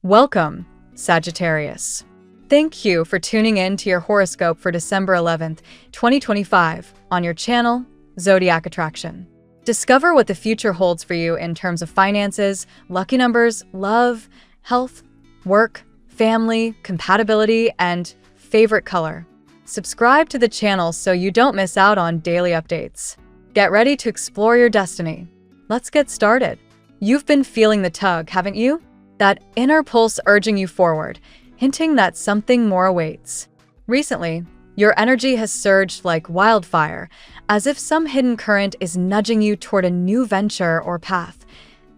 Welcome, Sagittarius. Thank you for tuning in to your horoscope for December 11th, 2025 on your channel, Zodiac Attraction. Discover what the future holds for you in terms of finances, lucky numbers, love, health, work, family, compatibility, and favorite color. Subscribe to the channel so you don't miss out on daily updates. Get ready to explore your destiny. Let's get started. You've been feeling the tug, haven't you? That inner pulse urging you forward, hinting that something more awaits. Recently, your energy has surged like wildfire, as if some hidden current is nudging you toward a new venture or path.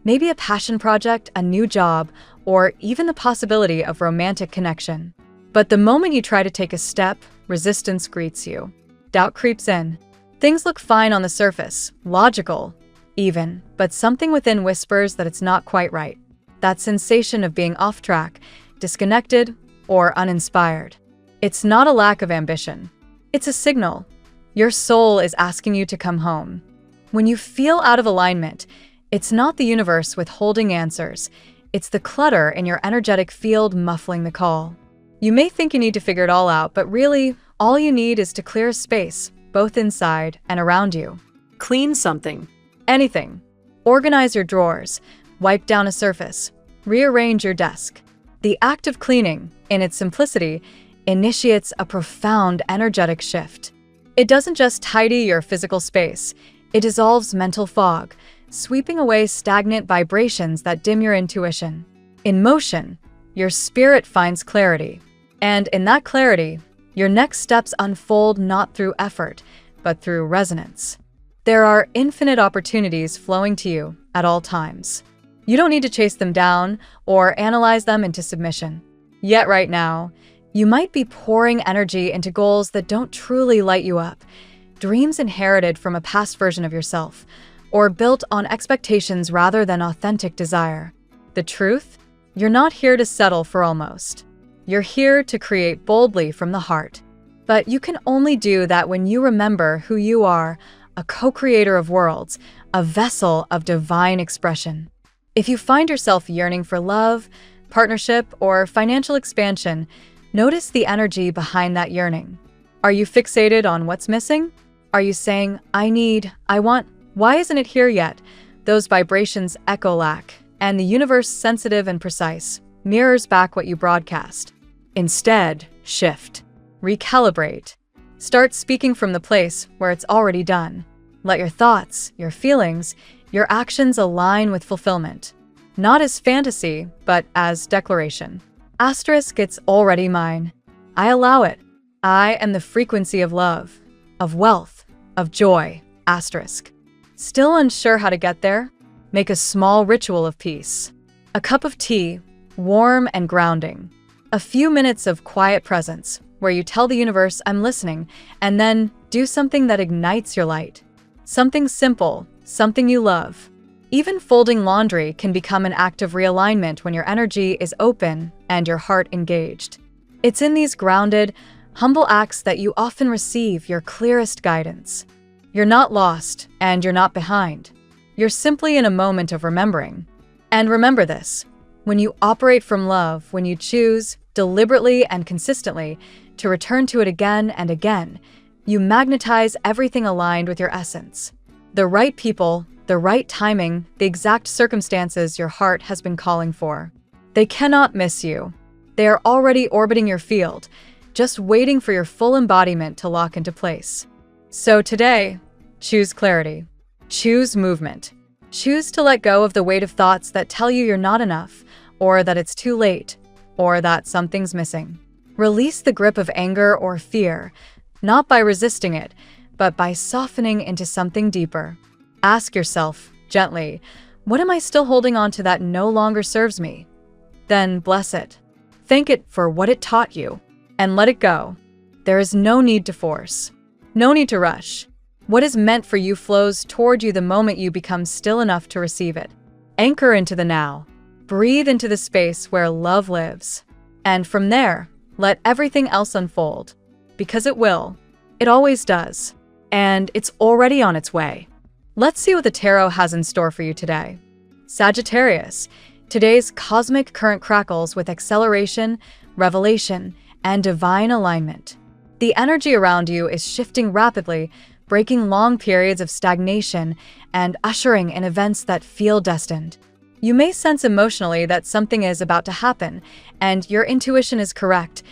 Maybe a passion project, a new job, or even the possibility of romantic connection. But the moment you try to take a step, resistance greets you. Doubt creeps in. Things look fine on the surface, logical, even, but something within whispers that it's not quite right. That sensation of being off track, disconnected, or uninspired. It's not a lack of ambition. It's a signal. Your soul is asking you to come home. When you feel out of alignment, it's not the universe withholding answers. It's the clutter in your energetic field muffling the call. You may think you need to figure it all out, but really, all you need is to clear a space, both inside and around you. Clean something. Anything. Organize your drawers. Wipe down a surface. Rearrange your desk. The act of cleaning, in its simplicity, initiates a profound energetic shift. It doesn't just tidy your physical space, it dissolves mental fog, sweeping away stagnant vibrations that dim your intuition. In motion, your spirit finds clarity. And in that clarity, your next steps unfold not through effort, but through resonance. There are infinite opportunities flowing to you at all times. You don't need to chase them down or analyze them into submission. Yet right now, you might be pouring energy into goals that don't truly light you up, dreams inherited from a past version of yourself, or built on expectations rather than authentic desire. The truth? You're not here to settle for almost. You're here to create boldly from the heart. But you can only do that when you remember who you are, a co-creator of worlds, a vessel of divine expression. If you find yourself yearning for love, partnership, or financial expansion, notice the energy behind that yearning. Are you fixated on what's missing? Are you saying, I need, I want, why isn't it here yet? Those vibrations echo lack, and the universe, sensitive and precise, mirrors back what you broadcast. Instead, shift. Recalibrate. Start speaking from the place where it's already done. Let your thoughts, your feelings, your actions align with fulfillment. Not as fantasy, but as declaration. Asterisk, it's already mine. I allow it. I am the frequency of love, of wealth, of joy. Asterisk. Still unsure how to get there? Make a small ritual of peace. A cup of tea, warm and grounding. A few minutes of quiet presence, where you tell the universe, I'm listening, and then do something that ignites your light. Something simple, something you love. Even folding laundry can become an act of realignment when your energy is open and your heart engaged. It's in these grounded, humble acts that you often receive your clearest guidance. You're not lost, and you're not behind. You're simply in a moment of remembering. And remember this, when you operate from love, when you choose, deliberately and consistently, to return to it again and again, you magnetize everything aligned with your essence. The right people, the right timing, the exact circumstances your heart has been calling for. They cannot miss you. They are already orbiting your field, just waiting for your full embodiment to lock into place. So today, choose clarity. Choose movement. Choose to let go of the weight of thoughts that tell you you're not enough, or that it's too late, or that something's missing. Release the grip of anger or fear, not by resisting it, but by softening into something deeper. Ask yourself, gently, what am I still holding on to that no longer serves me? Then bless it. Thank it for what it taught you, and let it go. There is no need to force. No need to rush. What is meant for you flows toward you the moment you become still enough to receive it. Anchor into the now. Breathe into the space where love lives. And from there, let everything else unfold. Because it will. It always does. And it's already on its way. Let's see what the tarot has in store for you today. Sagittarius, Today's cosmic current crackles with acceleration, revelation, and divine alignment. The energy around you is shifting rapidly, breaking long periods of stagnation and ushering in events that feel destined. You may sense emotionally that something is about to happen, and your intuition is correct.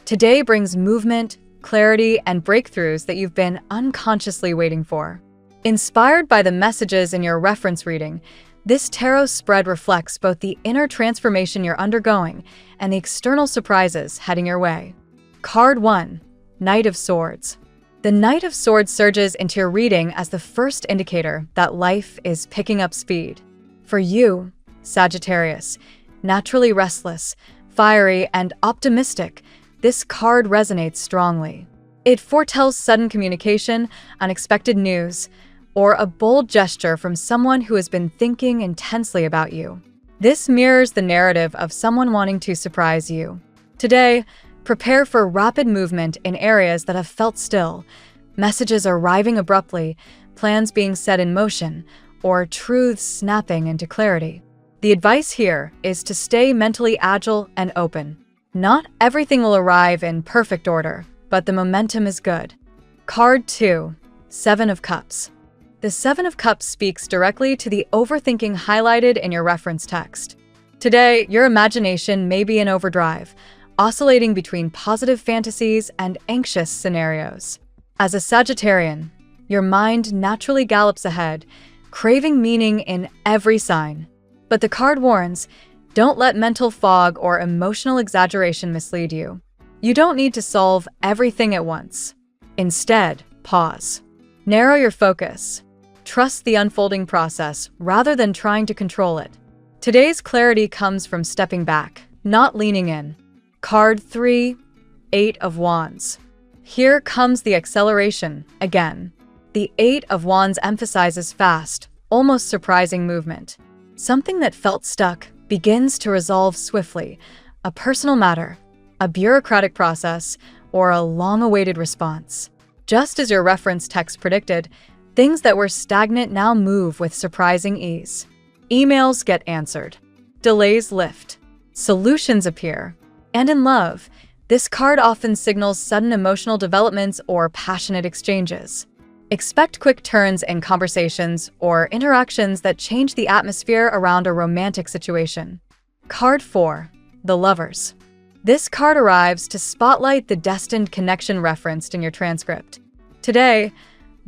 Today brings movement, clarity, and breakthroughs that you've been unconsciously waiting for. Inspired by the messages in your reference reading, this tarot spread reflects both the inner transformation you're undergoing and the external surprises heading your way. Card 1. Knight of Swords. The Knight of Swords surges into your reading as the first indicator that life is picking up speed. For you, Sagittarius, naturally restless, fiery, and optimistic, this card resonates strongly. It foretells sudden communication, unexpected news, or a bold gesture from someone who has been thinking intensely about you. This mirrors the narrative of someone wanting to surprise you. Today, prepare for rapid movement in areas that have felt still, messages arriving abruptly, plans being set in motion, or truths snapping into clarity. The advice here is to stay mentally agile and open. Not everything will arrive in perfect order, but the momentum is good. Card 2. Seven of Cups. The Seven of Cups speaks directly to the overthinking highlighted in your reference text. Today, your imagination may be in overdrive, oscillating between positive fantasies and anxious scenarios. As a Sagittarian, your mind naturally gallops ahead, craving meaning in every sign. But the card warns, don't let mental fog or emotional exaggeration mislead you. You don't need to solve everything at once. Instead, pause. Narrow your focus. Trust the unfolding process rather than trying to control it. Today's clarity comes from stepping back, not leaning in. Card 3. Eight of Wands. Here comes the acceleration again. The Eight of Wands emphasizes fast, almost surprising movement. Something that felt stuck begins to resolve swiftly. A personal matter, a bureaucratic process, or a long-awaited response. Just as your reference text predicted, things that were stagnant now move with surprising ease. Emails get answered. Delays lift. Solutions appear. And in love, this card often signals sudden emotional developments or passionate exchanges. Expect quick turns in conversations or interactions that change the atmosphere around a romantic situation. Card 4. The Lovers. This card arrives to spotlight the destined connection referenced in your transcript. Today,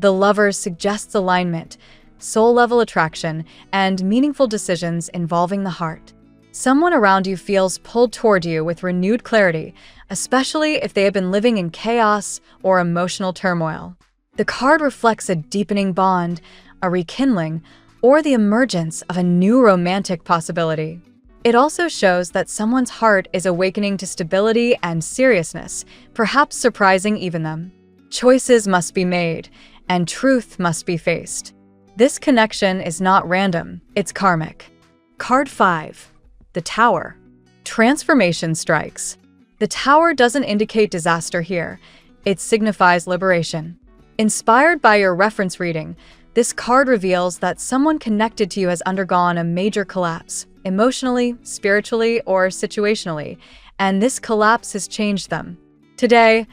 the Lovers suggests alignment, soul-level attraction, and meaningful decisions involving the heart. Someone around you feels pulled toward you with renewed clarity, especially if they have been living in chaos or emotional turmoil. The card reflects a deepening bond, a rekindling, or the emergence of a new romantic possibility. It also shows that someone's heart is awakening to stability and seriousness, perhaps surprising even them. Choices must be made, and truth must be faced. This connection is not random, it's karmic. Card 5. The Tower. Transformation strikes. The Tower doesn't indicate disaster here, it signifies liberation. Inspired by your reference reading, this card reveals that someone connected to you has undergone a major collapse, emotionally, spiritually, or situationally, and this collapse has changed them. Today,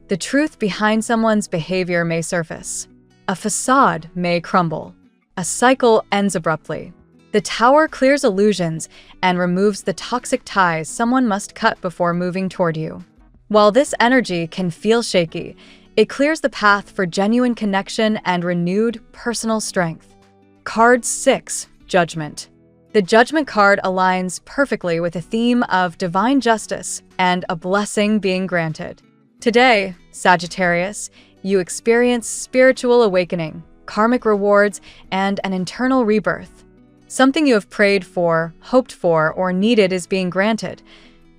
the truth behind someone's behavior may surface. A facade may crumble. A cycle ends abruptly. The Tower clears illusions and removes the toxic ties someone must cut before moving toward you. While this energy can feel shaky, it clears the path for genuine connection and renewed personal strength. Card 6. Judgment. The Judgment card aligns perfectly with the theme of divine justice and a blessing being granted. Today, Sagittarius, you experience spiritual awakening, karmic rewards, and an internal rebirth. Something you have prayed for, hoped for, or needed is being granted,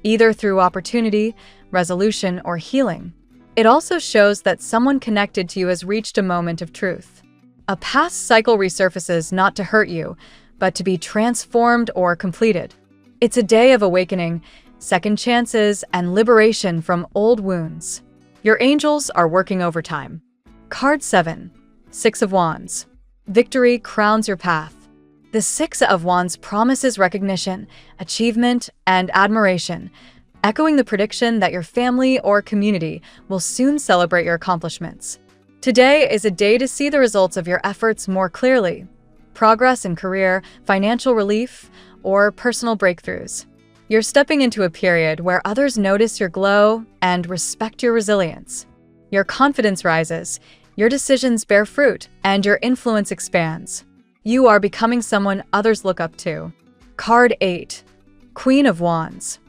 either through opportunity, resolution, or healing. It also shows that someone connected to you has reached a moment of truth. A past cycle resurfaces not to hurt you, but to be transformed or completed. It's a day of awakening, second chances, and liberation from old wounds. Your angels are working overtime. Card 7. Six of Wands. Victory crowns your path. The The Six of Wands promises recognition, achievement, and admiration, echoing the prediction that your family or community will soon celebrate your accomplishments. Today is a day to see the results of your efforts more clearly. Progress in career, financial relief, or personal breakthroughs. You're stepping into a period where others notice your glow and respect your resilience. Your confidence rises, your decisions bear fruit, and your influence expands. You are becoming someone others look up to. Card 8. Queen of Wands.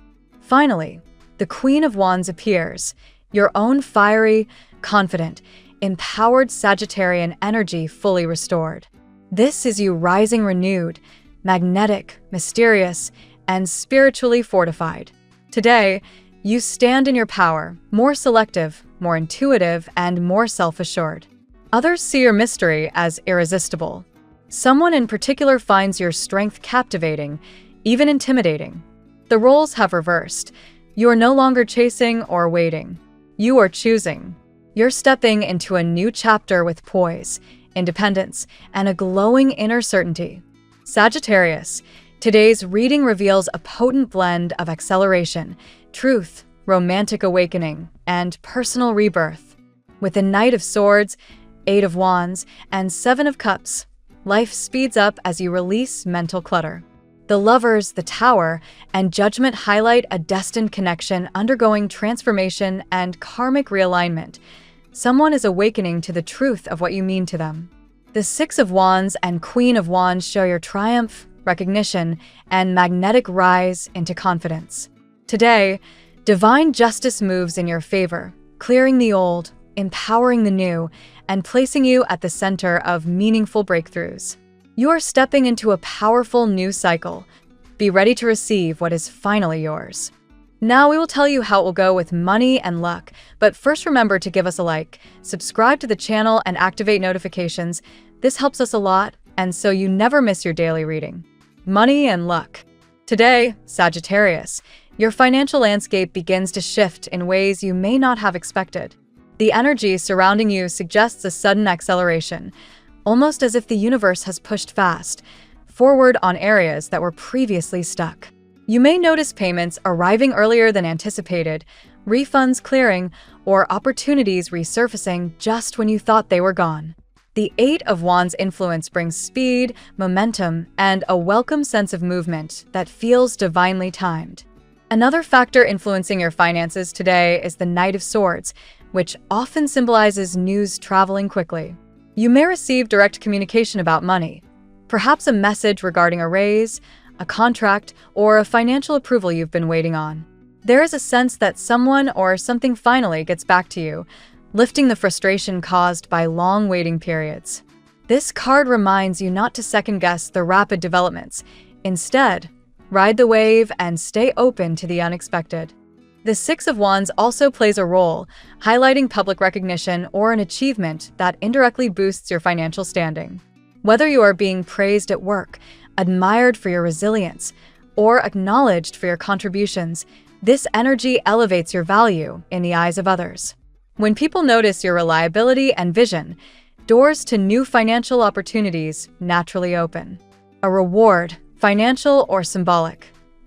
Finally, the Queen of Wands appears, your own fiery, confident, empowered Sagittarian energy fully restored. This is you rising renewed, magnetic, mysterious, and spiritually fortified. Today, you stand in your power, more selective, more intuitive, and more self-assured. Others see your mystery as irresistible. Someone in particular finds your strength captivating, even intimidating. The roles have reversed. You are no longer chasing or waiting. You are choosing. You're stepping into a new chapter with poise, independence, and a glowing inner certainty. Sagittarius, today's reading reveals a potent blend of acceleration, truth, romantic awakening, and personal rebirth. With the Knight of Swords, Eight of Wands, and Seven of Cups, life speeds up as you release mental clutter. The Lovers, the Tower, and Judgment highlight a destined connection undergoing transformation and karmic realignment. Someone is awakening to the truth of what you mean to them. The Six of Wands and Queen of Wands show your triumph, recognition, and magnetic rise into confidence. Today, divine justice moves in your favor, clearing the old, empowering the new, and placing you at the center of meaningful breakthroughs. You are stepping into a powerful new cycle. Be ready to receive what is finally yours. Now we will tell you how it will go with money and luck, but first remember to give us a like, subscribe to the channel, and activate notifications. This helps us a lot, and so you never miss your daily reading. Money and luck. Today, Sagittarius, your financial landscape begins to shift in ways you may not have expected. The energy surrounding you suggests a sudden acceleration, almost as if the universe has pushed fast forward on areas that were previously stuck. You may notice payments arriving earlier than anticipated, refunds clearing, or opportunities resurfacing just when you thought they were gone. The Eight of Wands influence brings speed, momentum, and a welcome sense of movement that feels divinely timed. Another factor influencing your finances today is the Knight of Swords, which often symbolizes news traveling quickly. You may receive direct communication about money, perhaps a message regarding a raise, a contract, or a financial approval you've been waiting on. There is a sense that someone or something finally gets back to you, lifting the frustration caused by long waiting periods. This card reminds you not to second-guess the rapid developments. Instead, ride the wave and stay open to the unexpected. The Six of Wands also plays a role, highlighting public recognition or an achievement that indirectly boosts your financial standing. Whether you are being praised at work, admired for your resilience, or acknowledged for your contributions, this energy elevates your value in the eyes of others. When people notice your reliability and vision, doors to new financial opportunities naturally open. A reward, financial or symbolic,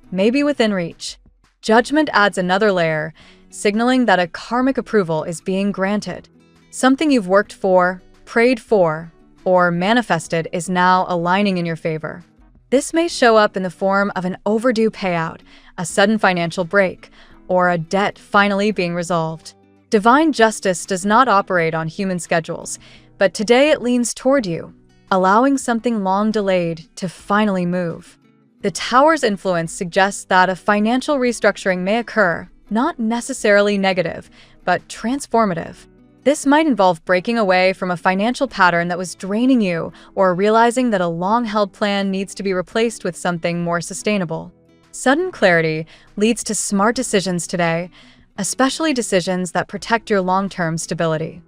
may be within reach. Judgment adds another layer, signaling that a karmic approval is being granted. Something you've worked for, prayed for, or manifested is now aligning in your favor. This may show up in the form of an overdue payout, a sudden financial break, or a debt finally being resolved. Divine justice does not operate on human schedules, but today it leans toward you, allowing something long delayed to finally move. The Tower's influence suggests that a financial restructuring may occur, not necessarily negative, but transformative. This might involve breaking away from a financial pattern that was draining you, or realizing that a long-held plan needs to be replaced with something more sustainable. Sudden clarity leads to smart decisions today, especially decisions that protect your long-term stability.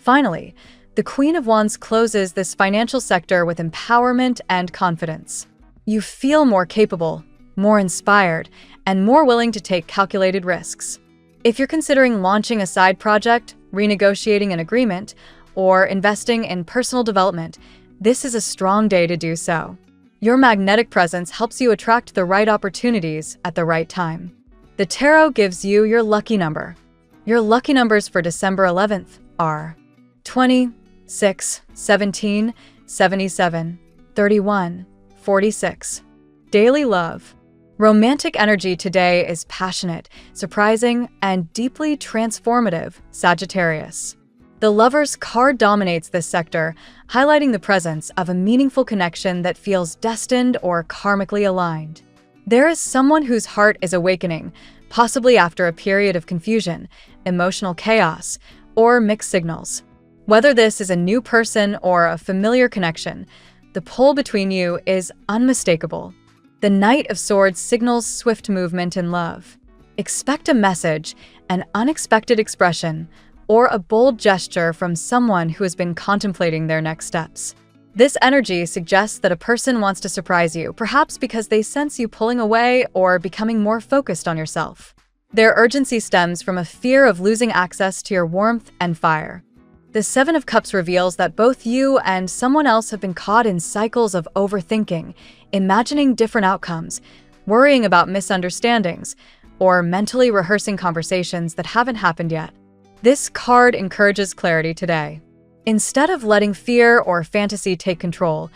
Finally, the Queen of Wands closes this financial sector with empowerment and confidence. You feel more capable, more inspired, and more willing to take calculated risks. If you're considering launching a side project, renegotiating an agreement, or investing in personal development, this is a strong day to do so. Your magnetic presence helps you attract the right opportunities at the right time. The tarot gives you your lucky number. Your lucky numbers for December 11th are 20, 6, 17, 77, 31, 46. Daily love. Romantic energy today is passionate, surprising, and deeply transformative, Sagittarius. The Lover's card dominates this sector, highlighting the presence of a meaningful connection that feels destined or karmically aligned. There is someone whose heart is awakening, possibly after a period of confusion, emotional chaos, or mixed signals. Whether this is a new person or a familiar connection, the pull between you is unmistakable. The Knight of Swords signals swift movement in love. Expect a message, an unexpected expression, or a bold gesture from someone who has been contemplating their next steps. This energy suggests that a person wants to surprise you, perhaps because they sense you pulling away or becoming more focused on yourself. Their urgency stems from a fear of losing access to your warmth and fire. The Seven of Cups reveals that both you and someone else have been caught in cycles of overthinking, imagining different outcomes, worrying about misunderstandings, or mentally rehearsing conversations that haven't happened yet. This card encourages clarity today. Instead of letting fear or fantasy take control,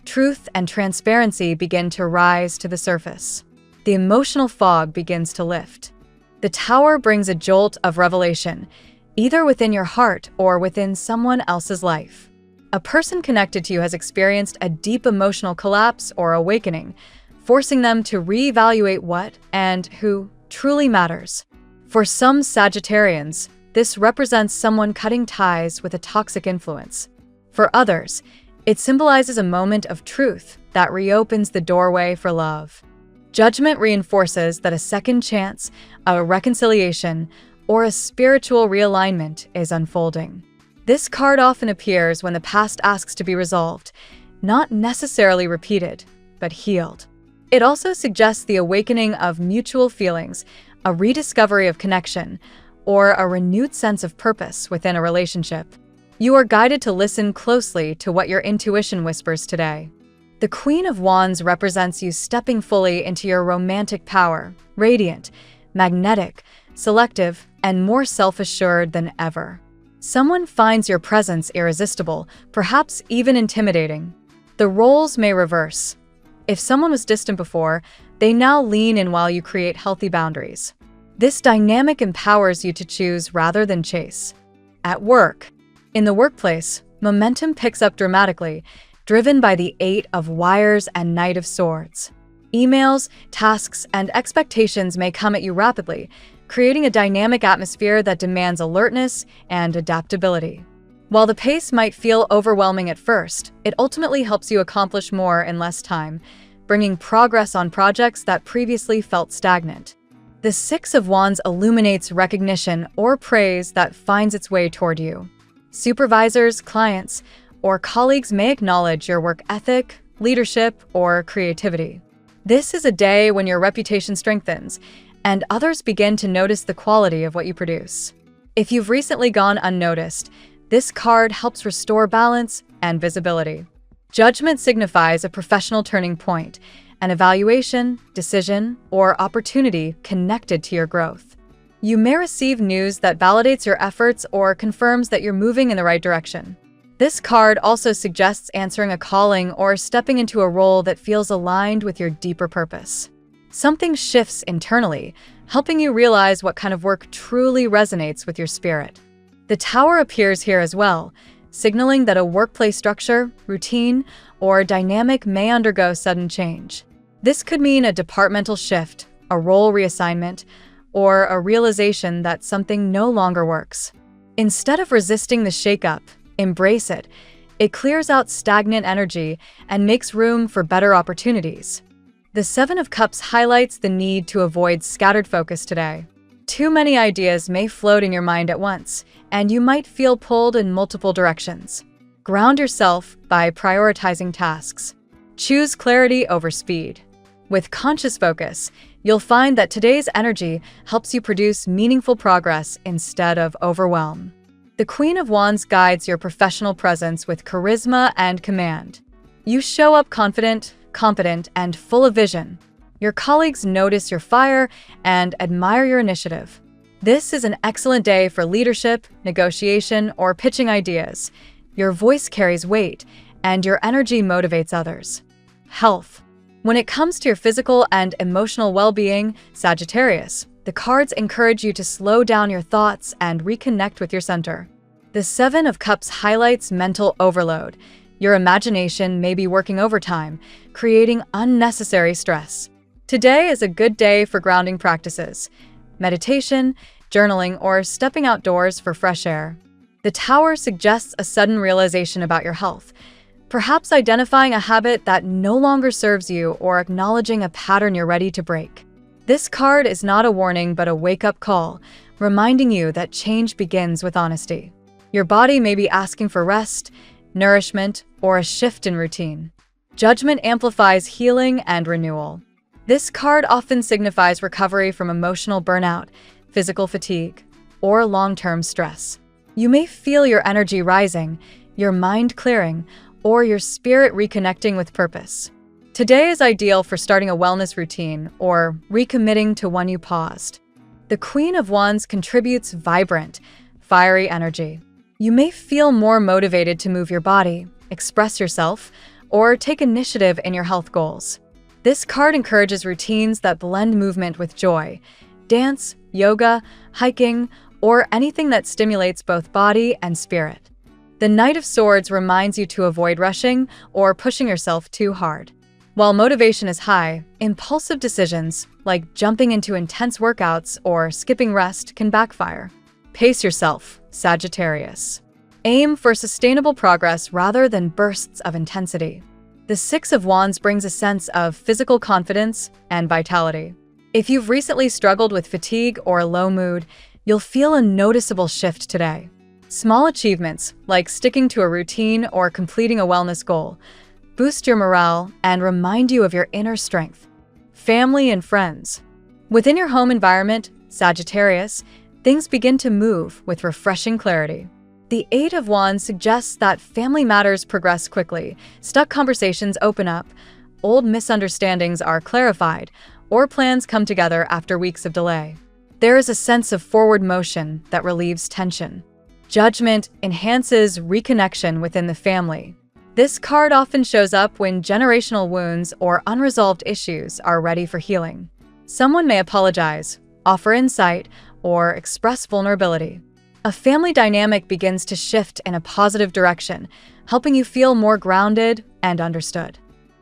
truth and transparency begin to rise to the surface. The emotional fog begins to lift. The Tower brings a jolt of revelation, either within your heart or within someone else's life. A person connected to you has experienced a deep emotional collapse or awakening, forcing them to reevaluate what and who truly matters. For some Sagittarians, this represents someone cutting ties with a toxic influence. For others, it symbolizes a moment of truth that reopens the doorway for love. Judgment reinforces that a second chance, a reconciliation, or a spiritual realignment is unfolding. This card often appears when the past asks to be resolved, not necessarily repeated, but healed. It also suggests the awakening of mutual feelings, a rediscovery of connection, or a renewed sense of purpose within a relationship. You are guided to listen closely to what your intuition whispers today. The Queen of Wands represents you stepping fully into your romantic power, radiant, magnetic, selective, and more self-assured than ever. Someone finds your presence irresistible, perhaps even intimidating. The roles may reverse. If someone was distant before, they now lean in while you create healthy boundaries. This dynamic empowers you to choose rather than chase. At work. In the workplace, momentum picks up dramatically, driven by the Eight of Wires and Knight of Swords. Emails, tasks, and expectations may come at you rapidly, creating a dynamic atmosphere that demands alertness and adaptability. While the pace might feel overwhelming at first, it ultimately helps you accomplish more in less time, bringing progress on projects that previously felt stagnant. The Six of Wands illuminates recognition or praise that finds its way toward you. Supervisors, clients, or colleagues may acknowledge your work ethic, leadership, or creativity. This is a day when your reputation strengthens, and others begin to notice the quality of what you produce. If you've recently gone unnoticed, this card helps restore balance and visibility. Judgment signifies a professional turning point, an evaluation, decision, or opportunity connected to your growth. You may receive news that validates your efforts or confirms that you're moving in the right direction. This card also suggests answering a calling or stepping into a role that feels aligned with your deeper purpose. Something shifts internally, helping you realize what kind of work truly resonates with your spirit. The Tower appears here as well, signaling that a workplace structure, routine, or dynamic may undergo sudden change. This could mean a departmental shift, a role reassignment, or a realization that something no longer works. Instead of resisting the shakeup, embrace it. It clears out stagnant energy and makes room for better opportunities. The Seven of Cups highlights the need to avoid scattered focus today. Too many ideas may float in your mind at once, and you might feel pulled in multiple directions. Ground yourself by prioritizing tasks. Choose clarity over speed. With conscious focus, you'll find that today's energy helps you produce meaningful progress instead of overwhelm. The Queen of Wands guides your professional presence with charisma and command. You show up confident, competent, and full of vision. Your colleagues notice your fire and admire your initiative. This is an excellent day for leadership, negotiation, or pitching ideas. Your voice carries weight, and your energy motivates others. Health. When it comes to your physical and emotional well-being, Sagittarius, the cards encourage you to slow down your thoughts and reconnect with your center. The Seven of Cups highlights mental overload. Your imagination may be working overtime, creating unnecessary stress. Today is a good day for grounding practices, meditation, journaling, or stepping outdoors for fresh air. The Tower suggests a sudden realization about your health, perhaps identifying a habit that no longer serves you or acknowledging a pattern you're ready to break. This card is not a warning but a wake-up call, reminding you that change begins with honesty. Your body may be asking for rest, nourishment, or a shift in routine. Judgment amplifies healing and renewal. This card often signifies recovery from emotional burnout, physical fatigue, or long-term stress. You may feel your energy rising, your mind clearing, or your spirit reconnecting with purpose. Today is ideal for starting a wellness routine or recommitting to one you paused. The Queen of Wands contributes vibrant, fiery energy. You may feel more motivated to move your body, express yourself, or take initiative in your health goals. This card encourages routines that blend movement with joy: dance, yoga, hiking, or anything that stimulates both body and spirit. The Knight of Swords reminds you to avoid rushing or pushing yourself too hard. While motivation is high, impulsive decisions, like jumping into intense workouts or skipping rest, can backfire. Pace yourself, Sagittarius. Aim for sustainable progress rather than bursts of intensity. The Six of Wands brings a sense of physical confidence and vitality. If you've recently struggled with fatigue or low mood, you'll feel a noticeable shift today. Small achievements, like sticking to a routine or completing a wellness goal, boost your morale and remind you of your inner strength. Family and friends. Within your home environment, Sagittarius, things begin to move with refreshing clarity. The Eight of Wands suggests that family matters progress quickly, stuck conversations open up, old misunderstandings are clarified, or plans come together after weeks of delay. There is a sense of forward motion that relieves tension. Judgment enhances reconnection within the family. This card often shows up when generational wounds or unresolved issues are ready for healing. Someone may apologize, offer insight, or express vulnerability. A family dynamic begins to shift in a positive direction, helping you feel more grounded and understood.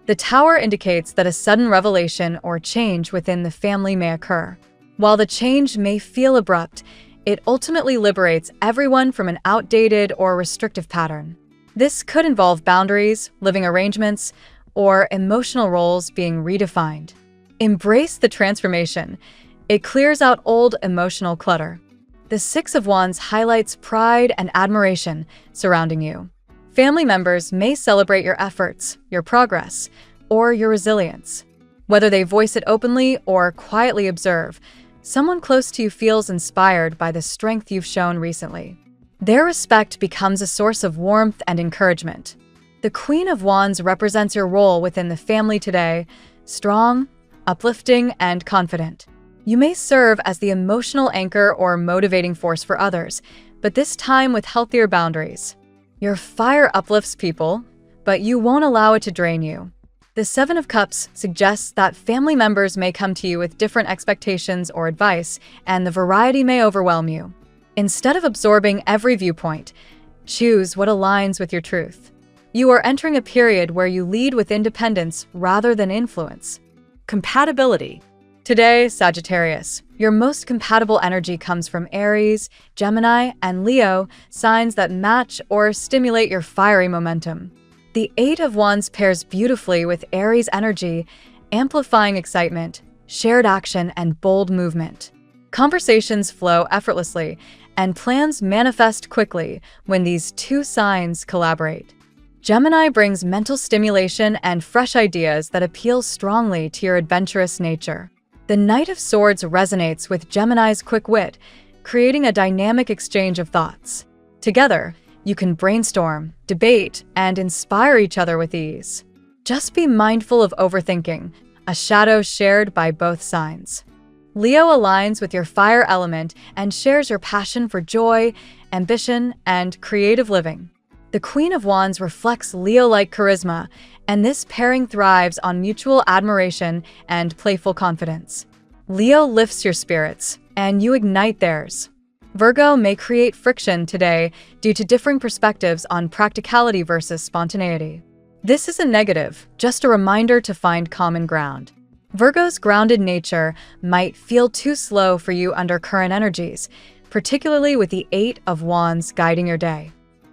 The Tower indicates that a sudden revelation or change within the family may occur. While the change may feel abrupt, it ultimately liberates everyone from an outdated or restrictive pattern. This could involve boundaries, living arrangements, or emotional roles being redefined. Embrace the transformation. It clears out old emotional clutter. The Six of Wands highlights pride and admiration surrounding you. Family members may celebrate your efforts, your progress, or your resilience. Whether they voice it openly or quietly observe, someone close to you feels inspired by the strength you've shown recently. Their respect becomes a source of warmth and encouragement. The Queen of Wands represents your role within the family today, strong, uplifting, and confident. You may serve as the emotional anchor or motivating force for others, but this time with healthier boundaries. Your fire uplifts people, but you won't allow it to drain you. The Seven of Cups suggests that family members may come to you with different expectations or advice, and the variety may overwhelm you. Instead of absorbing every viewpoint, choose what aligns with your truth. You are entering a period where you lead with independence rather than influence. Compatibility. Today, Sagittarius, your most compatible energy comes from Aries, Gemini, and Leo, signs that match or stimulate your fiery momentum. The Eight of Wands pairs beautifully with Aries energy, amplifying excitement, shared action, and bold movement. Conversations flow effortlessly, and plans manifest quickly when these two signs collaborate. Gemini brings mental stimulation and fresh ideas that appeal strongly to your adventurous nature. The Knight of Swords resonates with Gemini's quick wit, creating a dynamic exchange of thoughts. Together, you can brainstorm, debate, and inspire each other with ease. Just be mindful of overthinking, a shadow shared by both signs. Leo aligns with your fire element and shares your passion for joy, ambition, and creative living. The Queen of Wands reflects Leo-like charisma, and this pairing thrives on mutual admiration and playful confidence. Leo lifts your spirits, and you ignite theirs. Virgo may create friction today due to differing perspectives on practicality versus spontaneity. This isn't negative, just a reminder to find common ground. Virgo's grounded nature might feel too slow for you under current energies, particularly with the Eight of Wands guiding your day.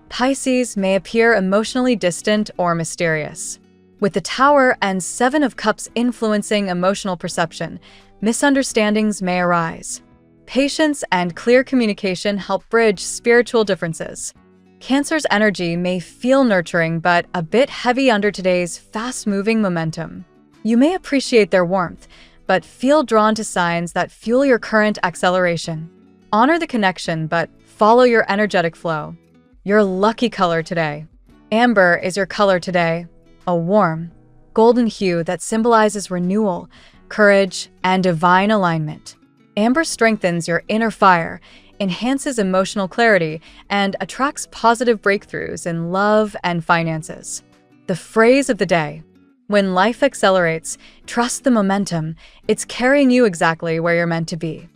Pisces may appear emotionally distant or mysterious. With the Tower and Seven of Cups influencing emotional perception, misunderstandings may arise. Patience and clear communication help bridge spiritual differences. Cancer's energy may feel nurturing but a bit heavy under today's fast-moving momentum. You may appreciate their warmth, but feel drawn to signs that fuel your current acceleration. Honor the connection, but follow your energetic flow. Your lucky color today. Amber is your color today, a warm, golden hue that symbolizes renewal, courage, and divine alignment. Amber strengthens your inner fire, enhances emotional clarity, and attracts positive breakthroughs in love and finances. The phrase of the day: when life accelerates, trust the momentum. It's carrying you exactly where you're meant to be.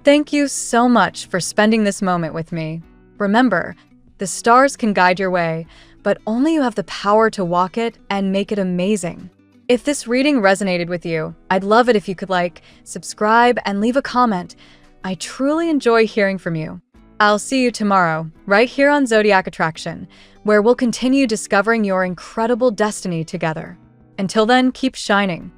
Thank you so much for spending this moment with me. Remember, the stars can guide your way, but only you have the power to walk it and make it amazing. If this reading resonated with you, I'd love it if you could like, subscribe, and leave a comment. I truly enjoy hearing from you. I'll see you tomorrow, right here on Zodiac Attraction, where we'll continue discovering your incredible destiny together. Until then, keep shining.